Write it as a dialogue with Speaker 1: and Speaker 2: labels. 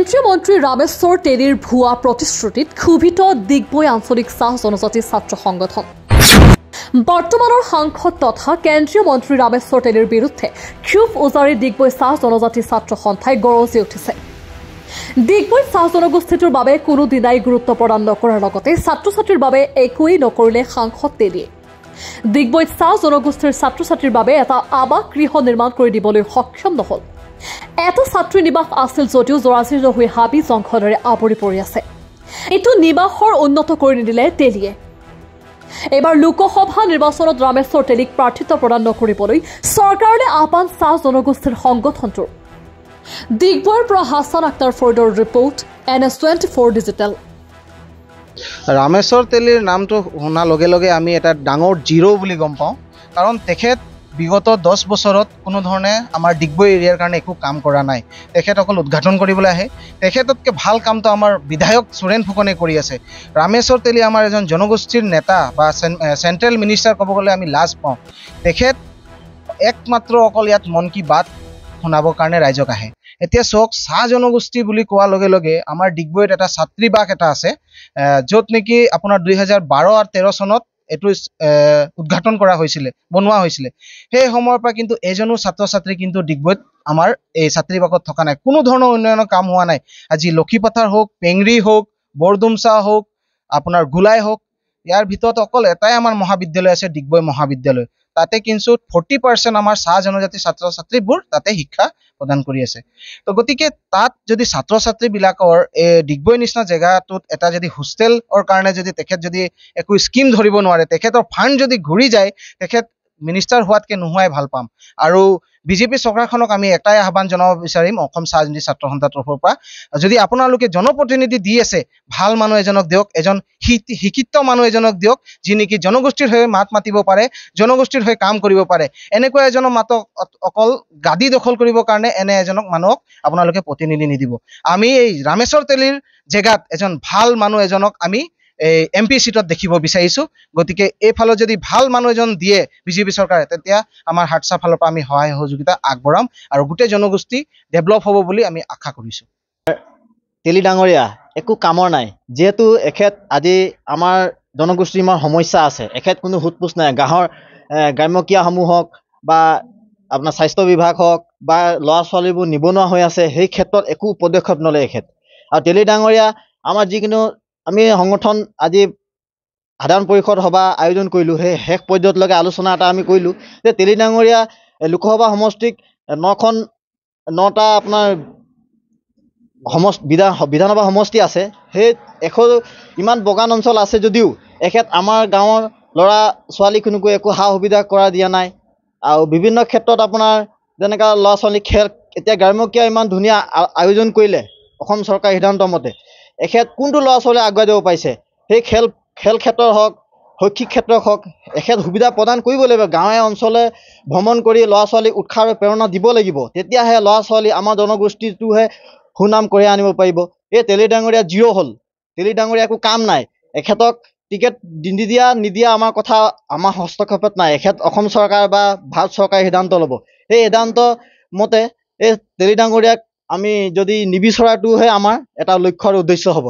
Speaker 1: কেন্দ্ৰীয় মন্ত্ৰী ৰামেশ্বৰ তেলীৰ ভুৱা প্ৰতিশ্ৰুতিত ক্ষোভিত ডিগবৈ আঞ্চলিক চাহ জনজাতি ছাত্ৰ সংগঠন। বৰ্তমানৰ সাংসদ তথা কেন্দ্ৰীয় মন্ত্ৰী ৰামেশ্বৰ তেলীৰ বিৰুদ্ধে ক্ষোভ উজাৰি ডিগবৈ চাহ জনজাতি ছাত্ৰ সন্থাই গৰজি উঠিছে। ডিগবৈ চাহ জনগোষ্ঠীটোৰ বাবে কোনো দিনাই গুৰুত্ব প্ৰদান নকৰাৰ লগতে ছাত্ৰ ছাত্ৰীৰ বাবে একোৱেই নকৰিলে সাংসদ তেলীয়ে। ডিগবৈত চাহ জনগোষ্ঠীৰ ছাত্ৰ ছাত্ৰীৰ বাবে এটা আৱাস গৃহ নিৰ্মাণ কৰি দিবলৈ সক্ষম নহল। এটা ছাত্ৰী নিবাস আছিল যদিও জৰাজীৰ্ণ হৈ হাবি জংঘলেৰে আৱৰি পৰি আছে। এইটো নিবাসৰ উন্নত কৰি নিদিলে তেলীয়ে। এইবাৰ লোকসভা নিৰ্বাচনত ৰামেশ্বৰ তেলীক প্ৰাৰ্থিত্ব প্ৰদান নকৰিবলৈ চৰকাৰলৈ আহ্বান চাহ জনগোষ্ঠীৰ সংগঠনটোৰ। ডিগবৈৰ পৰা হাছান আক্তাৰ ফৰ্ডৰ ৰিপৰ্ট NS24 ডিজিটেল।
Speaker 2: ৰামেশ্বৰ তেলীৰ নামটো শুনাৰ লগে লগে আমি এটা ডাঙৰ জিৰ' বুলি গম পাওঁ, কাৰণ তেখেত বিগত 10 বছৰত কোনো ধৰণে আমাৰ ডিগবৈ এৰিয়াৰ কাৰণে একো কাম কৰা নাই। তেখেত অকল উদ্ঘাটন কৰিবলৈ আহে। তেখেততকৈ ভাল কামটো আমাৰ বিধায়ক সুৰেন ফুকনে কৰি আছে। ৰামেশ্বৰ তেলী আমাৰ এজন জনগোষ্ঠীৰ নেতা বা চেণ্ট্ৰেল মিনিষ্টাৰ ক'ব গ'লে আমি লাজ পাওঁ। তেখেত একমাত্ৰ অকল ইয়াত মন কি বাত শুনাবৰ কাৰণে ৰাইজক আহে। এতিয়া চাওক, চাহ জনগোষ্ঠী বুলি কোৱাৰ লগে লগে আমাৰ ডিগবৈত এটা ছাত্ৰীবাস এটা আছে, য'ত নেকি আপোনাৰ 2012 আৰু 13 চনত এইটো উদ্ঘাটন কৰা হৈছিলে, বনোৱা হৈছিলে। সেই সময়ৰ পৰা কিন্তু এজনো ছাত্ৰ ছাত্ৰী কিন্তু ডিগবৈত আমাৰ এই ছাত্ৰীবাসত থকা নাই। কোনো ধৰণৰ উন্নয়নৰ কাম হোৱা নাই। আজি লক্ষীপথাৰ হওক, পেংৰি হওক, বৰডুমচা হওক, আপোনাৰ গোলাই হওক, ইয়াৰ ভিতৰত অকল এটাই আমাৰ মহাবিদ্যালয় আছে, ডিগবৈ মহাবিদ্যালয়। তাতে কিন্তু 40% আমাৰ চাহ জনজাতি ছাত্ৰ ছাত্ৰীবোৰ তাতে শিক্ষা প্ৰদান কৰি আছে। তো গতিকে তাত যদি ছাত্ৰ ছাত্ৰীবিলাকৰ ডিগবৈ নিচিনা জেগাটোত এটা যদি হোষ্টেলৰ কাৰণে যদি তেখেত যদি একো স্কিম ধৰিব নোৱাৰে, তেখেতৰ ফাণ্ড যদি ঘূৰি যায়, তেখেত মিনিষ্টাৰ হোৱাতকৈ নোহোৱাই ভাল পাম। আৰু বিজেপি চৰকাৰখনক আমি এটাই আহ্বান জনাব বিচাৰিম অসম চাহ জনজাতি ছাত্ৰ সন্থাৰ তৰফৰ পৰা, যদি আপোনালোকে জনপ্ৰতিনিধি দি আছে, ভাল মানুহ এজনক দিয়ক, এজন শিক্ষিত মানুহ এজনক দিয়ক, যি নেকি জনগোষ্ঠীৰ হৈ মাত মাতিব পাৰে, জনগোষ্ঠীৰ হৈ কাম কৰিব পাৰে। এনেকুৱা এজনক মাতক, অকল গাদী দখল কৰিবৰ কাৰণে এনে এজনক মানুহক আপোনালোকে প্ৰতিনিধি নিদিব। আমি এই ৰামেশ্বৰ তেলীৰ জেগাত এজন ভাল মানুহ এজনক আমি MP চিটত দেখিব বিচাৰিছোঁ। গতিকে এইফালত যদি ভাল মানুহ এজন দিয়ে বিজেপি চৰকাৰে, তেতিয়া আমাৰ হাটছা ফালৰ পৰা আমি সহায় সহযোগিতা আগবঢ়াম আৰু গোটেই জনগোষ্ঠী ডেভেলপ হ'ব বুলি আমি আশা কৰিছোঁ।
Speaker 3: তেলী ডাঙৰীয়া একো কামৰ নাই, যিহেতু এখেত আজি আমাৰ জনগোষ্ঠীৰ ইমান সমস্যা আছে, এখেত কোনো সোধপোছ নাই। গ্ৰাম্যকিয়াসমূহ হওক বা আপোনাৰ স্বাস্থ্য বিভাগ হওক বা ল'ৰা ছোৱালীবোৰ নিবনুৱা হৈ আছে, সেই ক্ষেত্ৰত একো পদক্ষেপ নলয় এখেত। আৰু তেলী ডাঙৰীয়া আমাৰ যিকোনো আমি সংগঠন আজি সাধাৰণ পৰিষদ সভা আয়োজন কৰিলোঁ, সেই শেষ পৰ্যায়লৈকে আলোচনা এটা আমি কৰিলোঁ যে তেলী ডাঙৰীয়া লোকসভা সমষ্টিক 9টা আপোনাৰ বিধানসভা সমষ্টি আছে। সেই ইমান বগান অঞ্চল আছে যদিও এখেত আমাৰ গাঁৱৰ ল'ৰা ছোৱালীখিনিকো একো সা সুবিধা কৰা দিয়া নাই। আৰু বিভিন্ন ক্ষেত্ৰত আপোনাৰ যেনেকৈ ল'ৰা ছোৱালী খেল, এতিয়া গ্ৰাম্যকিয়া ইমান ধুনীয়া আয়োজন কৰিলে অসম চৰকাৰৰ সিদ্ধান্ত মতে, এখেত কোনটো ল'ৰা ছোৱালী আগুৱাই দিব পাৰিছে? সেই খেল ক্ষেত্ৰত হওক, শৈক্ষিক ক্ষেত্ৰত হওক, এখেত সুবিধা প্ৰদান কৰিব লাগিব। গাঁৱে অঞ্চলে ভ্ৰমণ কৰি ল'ৰা ছোৱালীক উৎসাহ আৰু প্ৰেৰণা দিব লাগিব, তেতিয়াহে ল'ৰা ছোৱালী আমাৰ জনগোষ্ঠীটোহে সুনাম কঢ়িয়াই আনিব পাৰিব। এই তেলী ডাঙৰীয়া জিৰ' হ'ল, তেলী ডাঙৰীয়া একো কাম নাই। এখেতক টিকেট নিদিয়া আমাৰ কথা, আমাৰ হস্তক্ষেপত নাই। এখেত অসম চৰকাৰ বা ভাৰত চৰকাৰে সিদ্ধান্ত ল'ব। সেই সিদ্ধান্ত মতে এই তেলী ডাঙৰীয়াক আমি যদি নিবিচৰাটোহে আমাৰ এটা লক্ষ্য আৰু উদ্দেশ্য হ'ব।